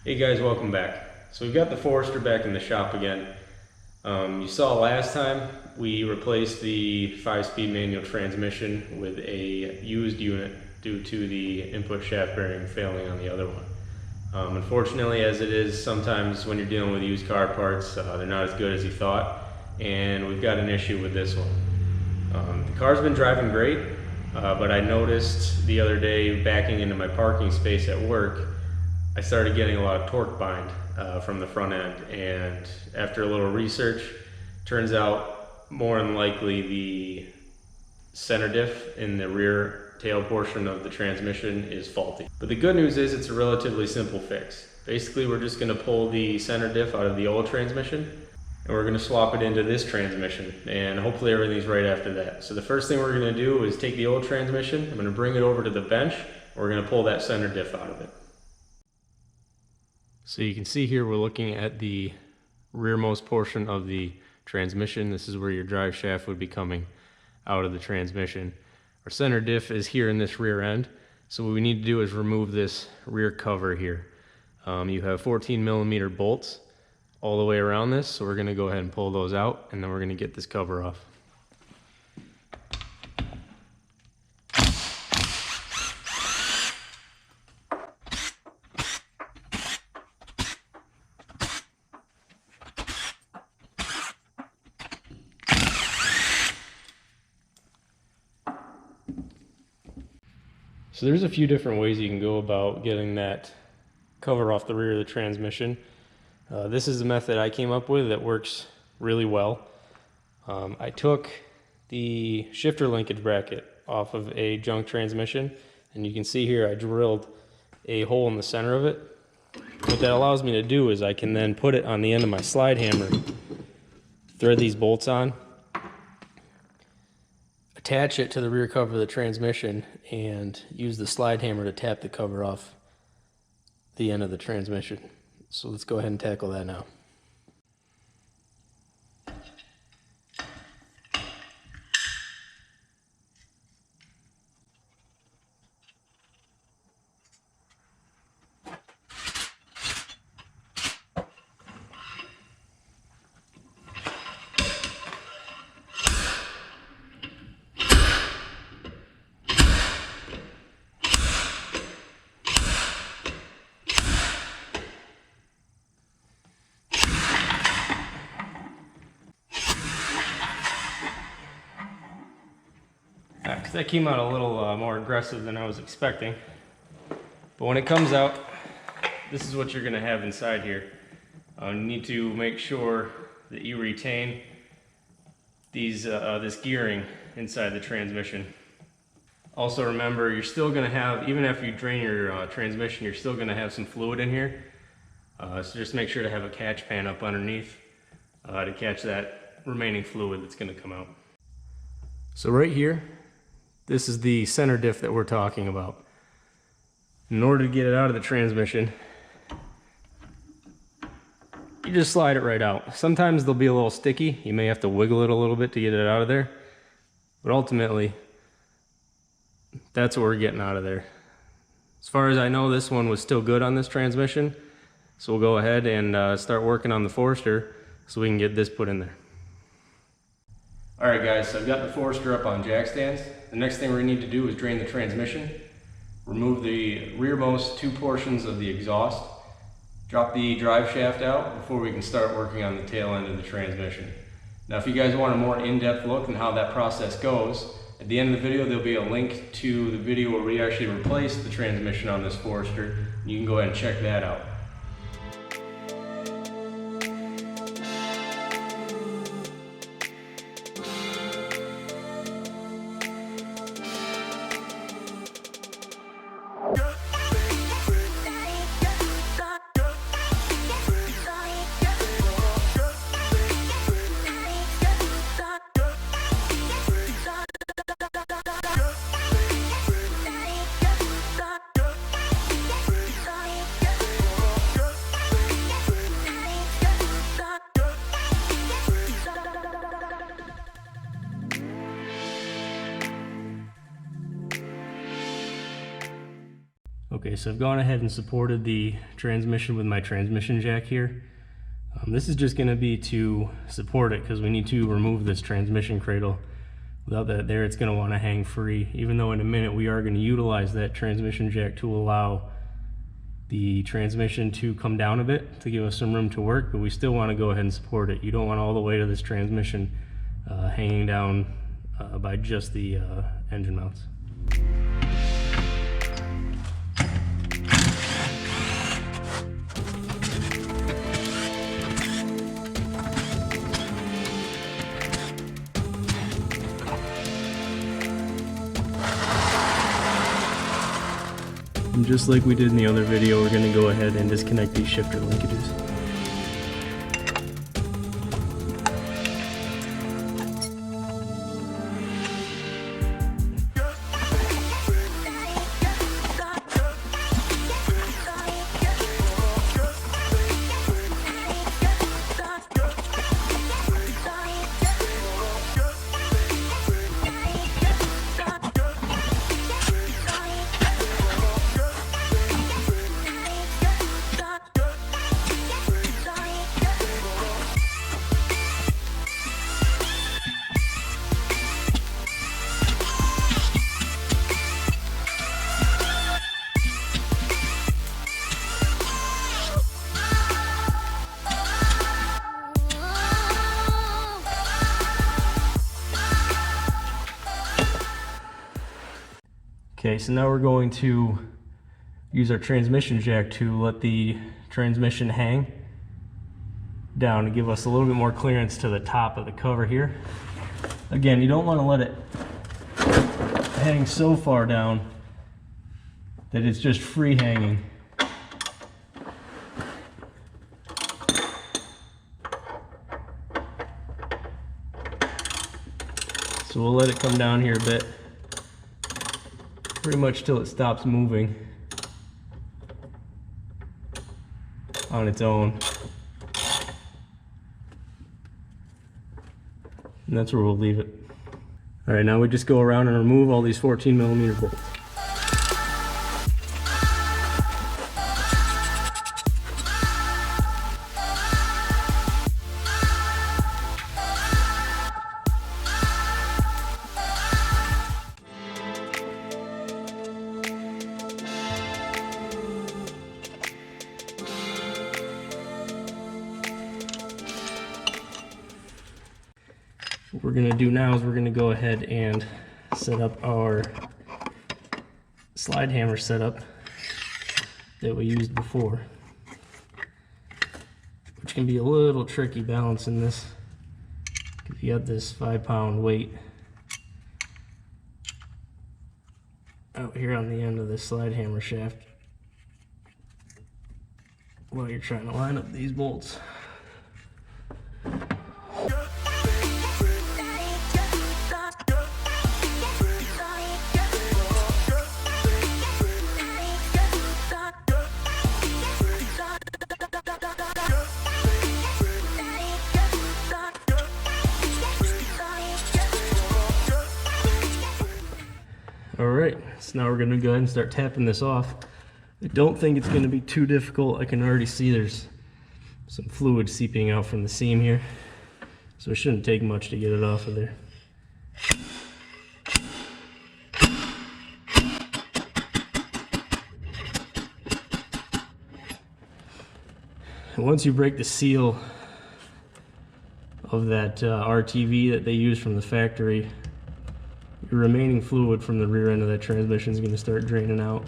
Hey guys, welcome back. So we've got the Forester back in the shop again. You saw last time we replaced the 5-speed manual transmission with a used unit due to the input shaft bearing failing on the other one. Unfortunately, as it is sometimes when you're dealing with used car parts, they're not as good as you thought, and we've got an issue with this one. The car's been driving great, but I noticed the other day backing into my parking space at work, I started getting a lot of torque bind from the front end, and after a little research, turns out more than likely the center diff in the rear tail portion of the transmission is faulty. But the good news is it's a relatively simple fix. Basically, we're just going to pull the center diff out of the old transmission, and we're going to swap it into this transmission, and hopefully everything's right after that. So the first thing we're going to do is take the old transmission, I'm going to bring it over to the bench, and we're going to pull that center diff out of it. So you can see here we're looking at the rearmost portion of the transmission. This is where your drive shaft would be coming out of the transmission. Our center diff is here in this rear end. So what we need to do is remove this rear cover here. You have 14mm bolts all the way around this, so we're going to go ahead and pull those out, and then we're going to get this cover off. So there's a few different ways you can go about getting that cover off the rear of the transmission. This is the method I came up with that works really well. I took the shifter linkage bracket off of a junk transmission, and you can see here I drilled a hole in the center of it. What that allows me to do is I can then put it on the end of my slide hammer, thread these bolts on, attach it to the rear cover of the transmission, and use the slide hammer to tap the cover off the end of the transmission. So let's go ahead and tackle that now. That came out a little more aggressive than I was expecting. But when it comes out, this is what you're going to have inside here. You need to make sure that you retain these this gearing inside the transmission. Also remember, you're still going to have, even after you drain your transmission, you're still going to have some fluid in here. So just make sure to have a catch pan up underneath to catch that remaining fluid that's going to come out. So right here, this is the center diff that we're talking about. In order to get it out of the transmission, you just slide it right out. Sometimes they'll be a little sticky. You may have to wiggle it a little bit to get it out of there. But ultimately, that's what we're getting out of there. As far as I know, this one was still good on this transmission. So we'll go ahead and start working on the Forester so we can get this put in there. Alright guys, so I've got the Forester up on jack stands. The next thing we need to do is drain the transmission, remove the rearmost two portions of the exhaust, drop the drive shaft out before we can start working on the tail end of the transmission. Now if you guys want a more in-depth look at how that process goes, at the end of the video there'll be a link to the video where we actually replaced the transmission on this Forester. You can go ahead and check that out. Okay, so I've gone ahead and supported the transmission with my transmission jack here. This is just going to be to support it because we need to remove this transmission cradle. Without that there, it's going to want to hang free, even though in a minute we are going to utilize that transmission jack to allow the transmission to come down a bit to give us some room to work, but we still want to go ahead and support it. You don't want all the weight of this transmission hanging down by just the engine mounts. And just like we did in the other video, we're going to go ahead and disconnect these shifter linkages. Okay, so now we're going to use our transmission jack to let the transmission hang down to give us a little bit more clearance to the top of the cover here. Again, you don't want to let it hang so far down that it's just free hanging. So we'll let it come down here a bit, pretty much till it stops moving on its own. And that's where we'll leave it. All right, now we just go around and remove all these 14mm bolts. What we're going to do now is we're going to go ahead and set up our slide hammer setup that we used before, which can be a little tricky balancing this because you got this 5-pound weight out here on the end of this slide hammer shaft while you're trying to line up these bolts. Alright, so now we're going to go ahead and start tapping this off. I don't think it's going to be too difficult. I can already see there's some fluid seeping out from the seam here, so it shouldn't take much to get it off of there. And once you break the seal of that RTV that they use from the factory, your remaining fluid from the rear end of that transmission is going to start draining out.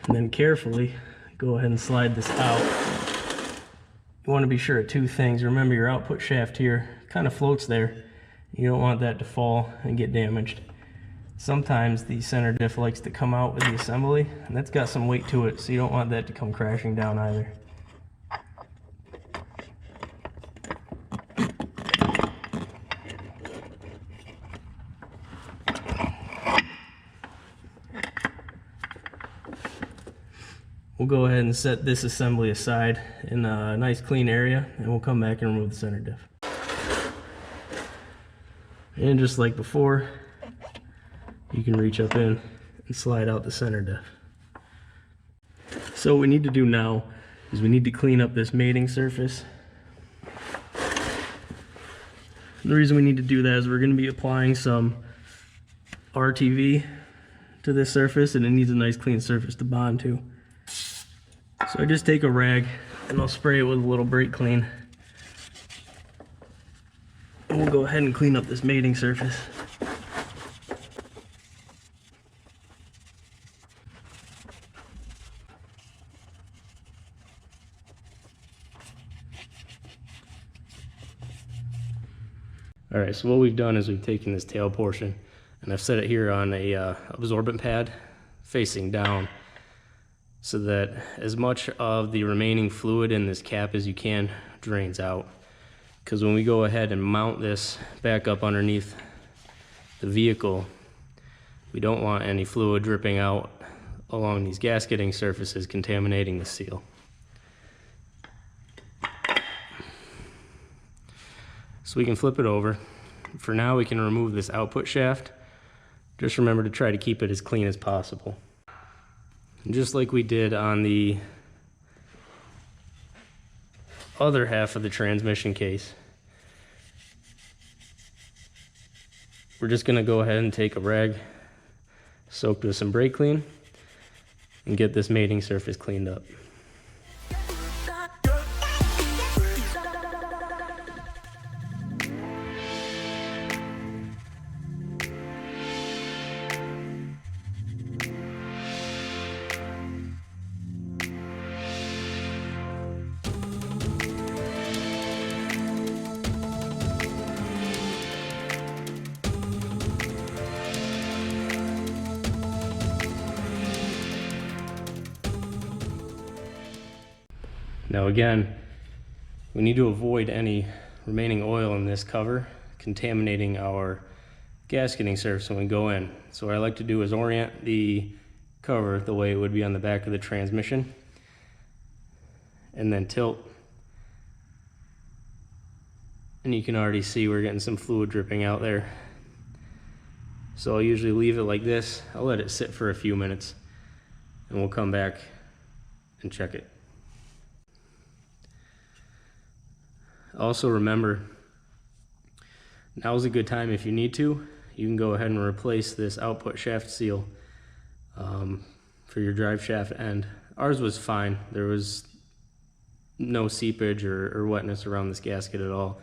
And then carefully go ahead and slide this out. You want to be sure of two things. Remember, your output shaft here kind of floats there. You don't want that to fall and get damaged. Sometimes the center diff likes to come out with the assembly, and that's got some weight to it, so you don't want that to come crashing down either. we'll go ahead and set this assembly aside in a nice clean area, and we'll come back and remove the center diff. And just like before, you can reach up in and slide out the center diff. So what we need to do now is we need to clean up this mating surface. And the reason we need to do that is we're going to be applying some RTV to this surface, and it needs a nice clean surface to bond to. So I just take a rag and I'll spray it with a little brake clean. And we'll go ahead and clean up this mating surface. Alright, so what we've done is we've taken this tail portion and I've set it here on a absorbent pad facing down, so that as much of the remaining fluid in this cap as you can drains out. Because when we go ahead and mount this back up underneath the vehicle, we don't want any fluid dripping out along these gasketing surfaces, contaminating the seal. So we can flip it over. For now, we can remove this output shaft. Just remember to try to keep it as clean as possible. And just like we did on the other half of the transmission case, we're just going to go ahead and take a rag soaked with some brake clean and get this mating surface cleaned up. Now again, we need to avoid any remaining oil in this cover contaminating our gasketing surface when we go in. So what I like to do is orient the cover the way it would be on the back of the transmission, and then tilt. And you can already see we're getting some fluid dripping out there. So I'll usually leave it like this. I'll let it sit for a few minutes and we'll come back and check it. Also remember, now's a good time if you need to. You can go ahead and replace this output shaft seal for your drive shaft end. Ours was fine. There was no seepage or wetness around this gasket at all.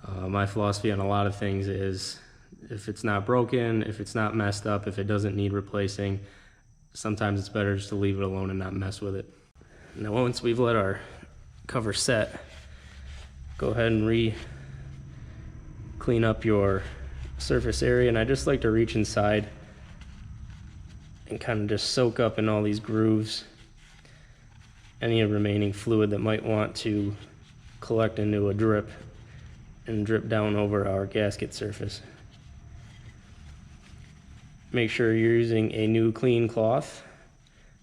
My philosophy on a lot of things is if it's not broken, if it's not messed up, if it doesn't need replacing, sometimes it's better just to leave it alone and not mess with it. Now once we've let our cover set, go ahead and clean up your surface area, and I just like to reach inside and kind of just soak up in all these grooves any remaining fluid that might want to collect into a drip and drip down over our gasket surface. Make sure you're using a new clean cloth.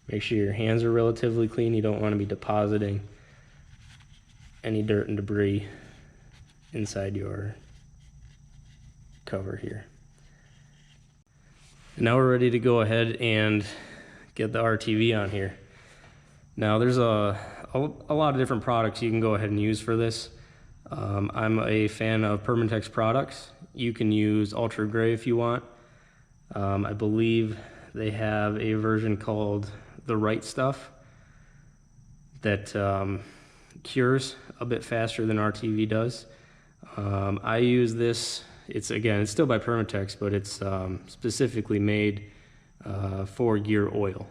Make sure your hands are relatively clean. You don't want to be depositing any dirt and debris inside your cover here. And now we're ready to go ahead and get the RTV on here. Now there's a lot of different products you can go ahead and use for this. I'm a fan of Permatex products. You can use Ultra Gray if you want. I believe they have a version called The Right Stuff that cures a bit faster than RTV does. I use this, it's still by Permatex, but it's specifically made for gear oil.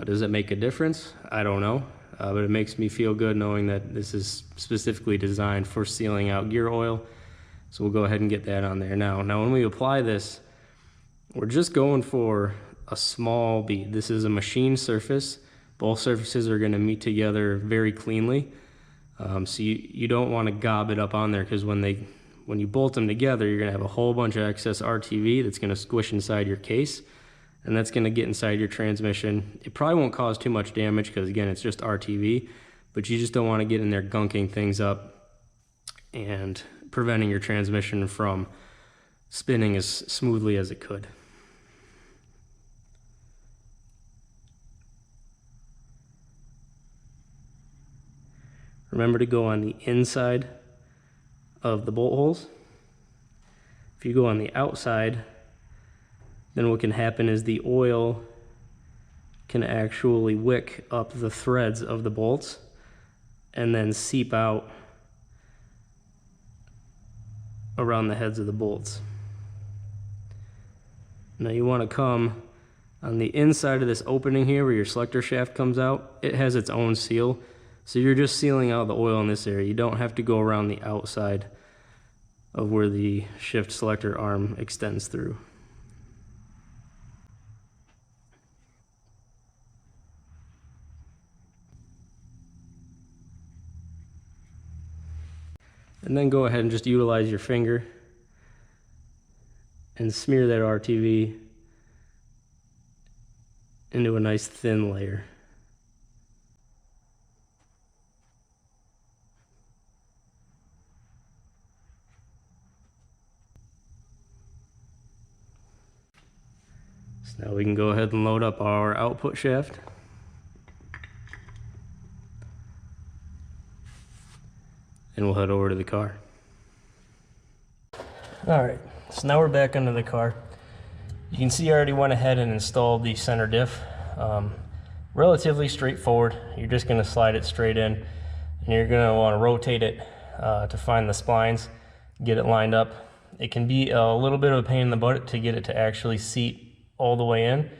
Does it make a difference? I don't know, but it makes me feel good knowing that this is specifically designed for sealing out gear oil. So we'll go ahead and get that on there now. Now when we apply this, we're just going for a small bead. This is a machine surface. Both surfaces are going to meet together very cleanly. So you don't want to gob it up on there, because when you bolt them together, you're going to have a whole bunch of excess RTV that's going to squish inside your case, and that's going to get inside your transmission. It probably won't cause too much damage because, again, it's just RTV, but you just don't want to get in there gunking things up and preventing your transmission from spinning as smoothly as it could. Remember to go on the inside of the bolt holes. If you go on the outside, then what can happen is the oil can actually wick up the threads of the bolts and then seep out around the heads of the bolts. Now you want to come on the inside of this opening here where your selector shaft comes out. It has its own seal, so you're just sealing out the oil in this area. You don't have to go around the outside of where the shift selector arm extends through. And then go ahead and just utilize your finger and smear that RTV into a nice thin layer. So now we can go ahead and load up our output shaft. And we'll head over to the car. Alright, so now we're back under the car. You can see I already went ahead and installed the center diff. Relatively straightforward. You're just going to slide it straight in, and you're going to want to rotate it to find the splines, get it lined up. It can be a little bit of a pain in the butt to get it to actually seat all the way in,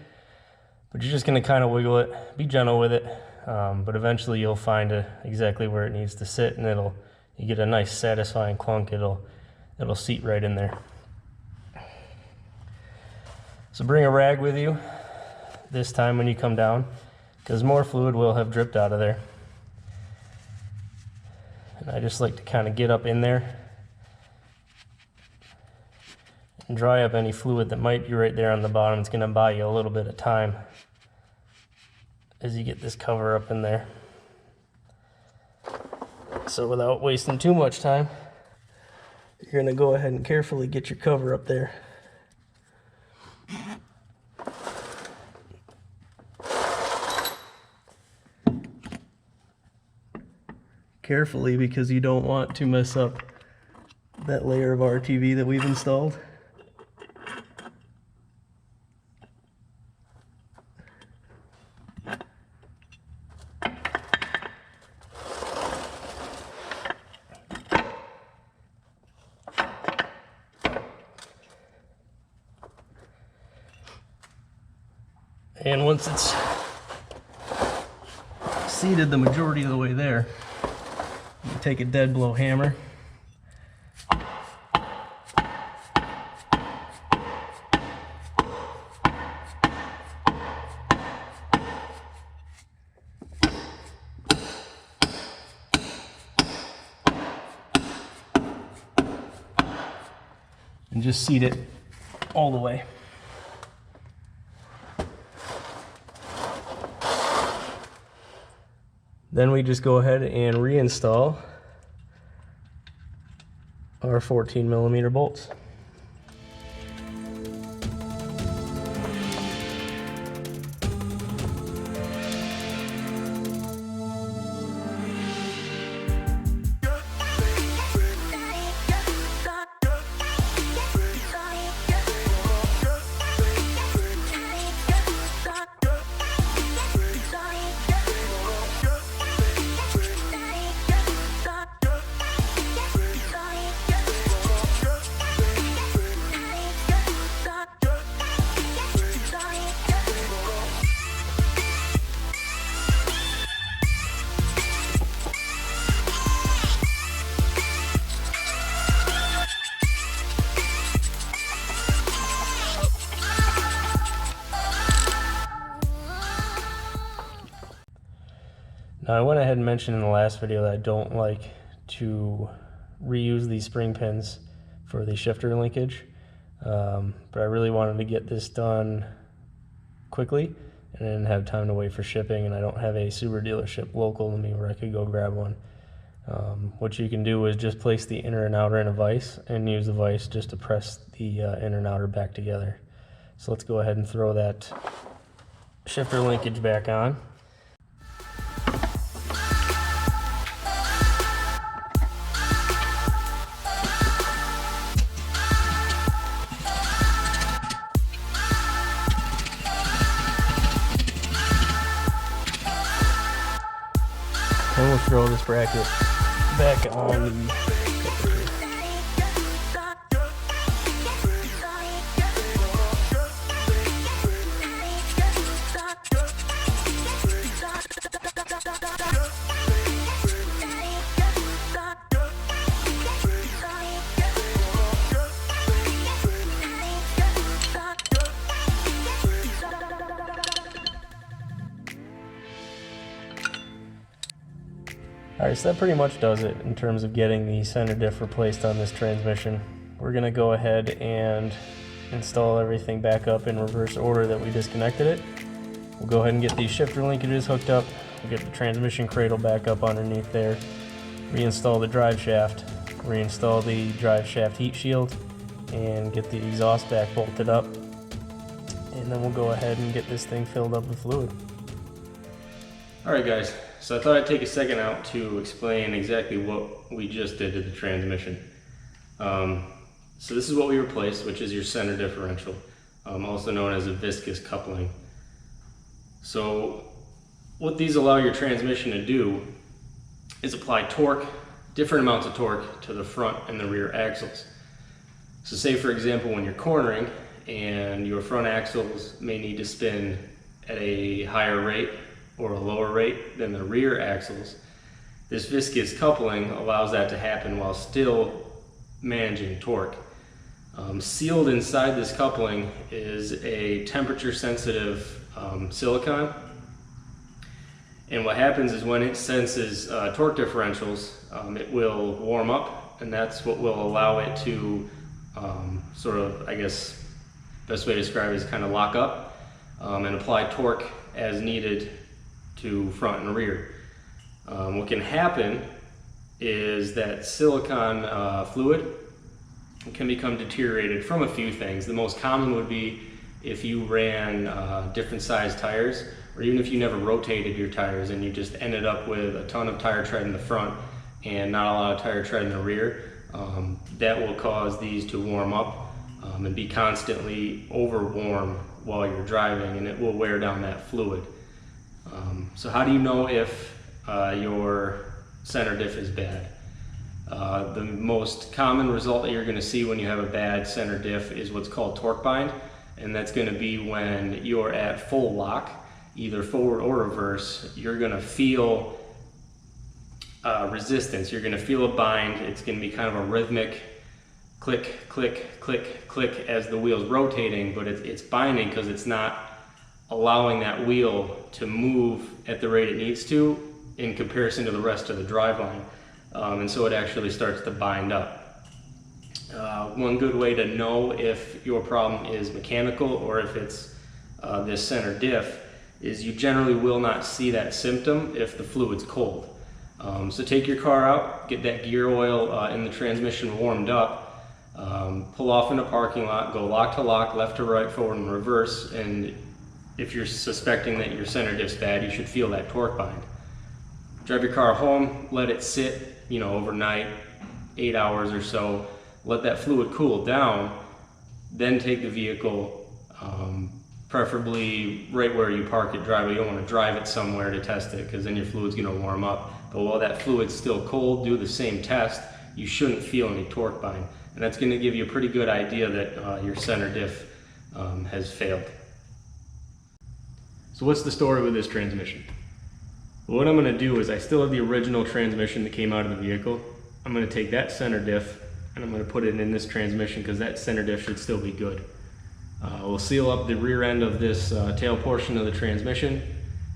but you're just going to kind of wiggle it, be gentle with it, but eventually you'll find exactly where it needs to sit, and you get a nice satisfying clunk. It'll seat right in there. So bring a rag with you this time when you come down, because more fluid will have dripped out of there. And I just like to kind of get up in there and dry up any fluid that might be right there on the bottom. It's going to buy you a little bit of time as you get this cover up in there. So without wasting too much time, you're going to go ahead and carefully get your cover up there. Carefully, because you don't want to mess up that layer of RTV that we've installed. And once it's seated the majority of the way there, you take a dead blow hammer and just seat it all the way. Then we just go ahead and reinstall our 14mm bolts. Now I went ahead and mentioned in the last video that I don't like to reuse these spring pins for the shifter linkage, but I really wanted to get this done quickly, and I didn't have time to wait for shipping, and I don't have a Subaru dealership local to me where I could go grab one. What you can do is just place the inner and outer in a vise and use the vise just to press the inner and outer back together. So let's go ahead and throw that shifter linkage back on. And we'll throw this bracket back on. Alright, so that pretty much does it in terms of getting the center diff replaced on this transmission. We're going to go ahead and install everything back up in reverse order that we disconnected it. We'll go ahead and get these shifter linkages hooked up. We'll get the transmission cradle back up underneath there. Reinstall the drive shaft. Reinstall the drive shaft heat shield. And get the exhaust back bolted up. And then we'll go ahead and get this thing filled up with fluid. Alright guys, so I thought I'd take a second out to explain exactly what we just did to the transmission. So this is what we replaced, which is your center differential, also known as a viscous coupling. So what these allow your transmission to do is apply torque, different amounts of torque to the front and the rear axles. So say for example when you're cornering and your front axles may need to spin at a higher rate or a lower rate than the rear axles, this viscous coupling allows that to happen while still managing torque. Sealed inside this coupling is a temperature sensitive silicone, and what happens is when it senses torque differentials, it will warm up, and that's what will allow it to sort of, I guess best way to describe it is kind of lock up and apply torque as needed to front and rear. What can happen is that silicone fluid can become deteriorated from a few things. The most common would be if you ran different size tires, or even if you never rotated your tires and you just ended up with a ton of tire tread in the front and not a lot of tire tread in the rear. That will cause these to warm up and be constantly over warm while you're driving, and it will wear down that fluid. So how do you know if your center diff is bad? The most common result that you're going to see when you have a bad center diff is what's called torque bind, and that's going to be when you're at full lock, either forward or reverse. You're going to feel resistance. You're going to feel a bind. It's going to be kind of a rhythmic click, click, click, click as the wheel's rotating, but it's binding because it's not allowing that wheel to move at the rate it needs to in comparison to the rest of the driveline. And so it actually starts to bind up. One good way to know if your problem is mechanical or if it's this center diff is you generally will not see that symptom if the fluid's cold. So take your car out, get that gear oil in the transmission warmed up, pull off in a parking lot, go lock to lock, left to right, forward and reverse, and if you're suspecting that your center diff's bad, you should feel that torque bind. Drive your car home, let it sit, overnight, 8 hours or so, let that fluid cool down, then take the vehicle, preferably right where you park it driveway. You don't want to drive it somewhere to test it because then your fluid's going to warm up. But while that fluid's still cold, do the same test. You shouldn't feel any torque bind. And that's going to give you a pretty good idea that your center diff has failed. So what's the story with this transmission? Well, what I'm going to do is I still have the original transmission that came out of the vehicle. I'm going to take that center diff and I'm going to put it in this transmission because that center diff should still be good. We'll seal up the rear end of this tail portion of the transmission,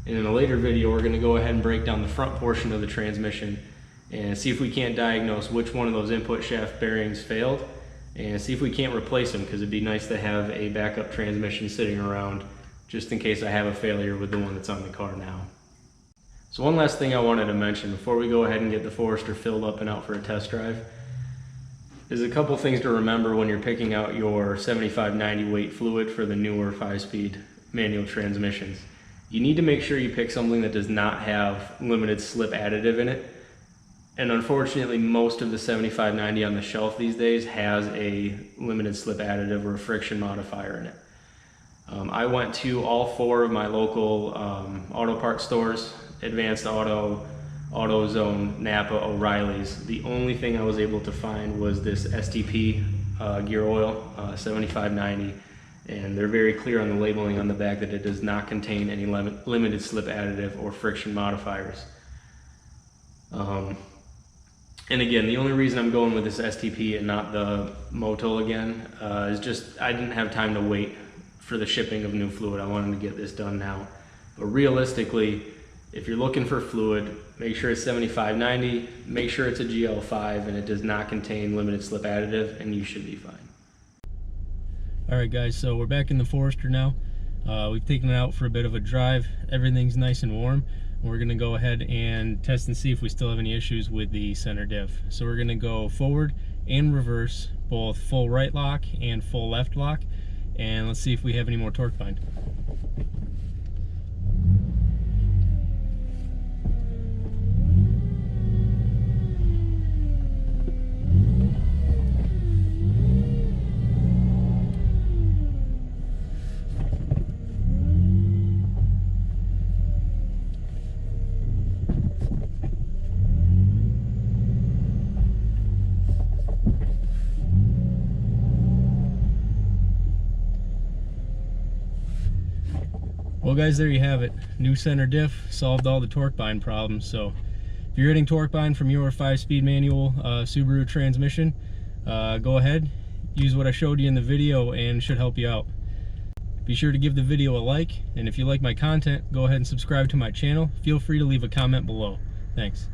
and in a later video we're going to go ahead and break down the front portion of the transmission and see if we can't diagnose which one of those input shaft bearings failed and see if we can't replace them, because it'd be nice to have a backup transmission sitting around just in case I have a failure with the one that's on the car now. So one last thing I wanted to mention before we go ahead and get the Forester filled up and out for a test drive is a couple things to remember when you're picking out your 75/90 weight fluid for the newer 5-speed manual transmissions. You need to make sure you pick something that does not have limited slip additive in it. And unfortunately, most of the 75/90 on the shelf these days has a limited slip additive or a friction modifier in it. I went to all 4 of my local auto parts stores, Advanced Auto, AutoZone, Napa, O'Reilly's. The only thing I was able to find was this STP gear oil, 75/90, and they're very clear on the labeling on the back that it does not contain any limited slip additive or friction modifiers. And again, the only reason I'm going with this STP and not the Motul again is just I didn't have time to wait for the shipping of new fluid. I wanted to get this done now. But realistically, if you're looking for fluid, make sure it's 75/90, make sure it's a GL5 and it does not contain limited slip additive, and you should be fine. Alright guys, so we're back in the Forester now. We've taken it out for a bit of a drive. Everything's nice and warm. We're going to go ahead and test and see if we still have any issues with the center diff. So we're going to go forward and reverse, both full right lock and full left lock, and let's see if we have any more torque bind. Well guys, there you have it. New center diff solved all the torque bind problems. So if you're hitting torque bind from your 5-speed manual Subaru transmission, go ahead, use what I showed you in the video and it should help you out. Be sure to give the video a like, and if you like my content, go ahead and subscribe to my channel. Feel free to leave a comment below. Thanks.